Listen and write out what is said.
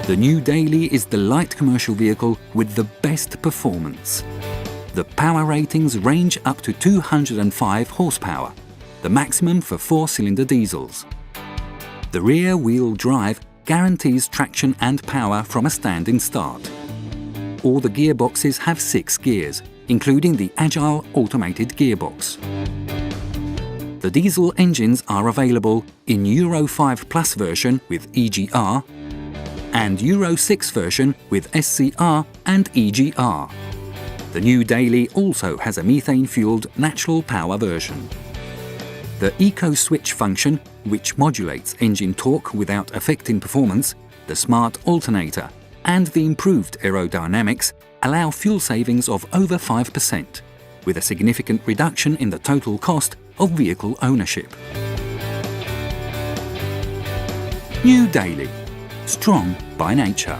The new Daily is the light commercial vehicle with the best performance. The power ratings range up to 205 horsepower, the maximum for 4-cylinder diesels. The rear-wheel drive guarantees traction and power from a standing start. All the gearboxes have 6 gears, including the agile automated gearbox. The diesel engines are available in Euro 5 Plus version with EGR and Euro 6 version with SCR and EGR. The new Daily also has a methane-fueled natural power version. The EcoSwitch function, which modulates engine torque without affecting performance, the smart alternator, and the improved aerodynamics allow fuel savings of over 5%, with a significant reduction in the total cost of vehicle ownership. New Daily. Strong by nature.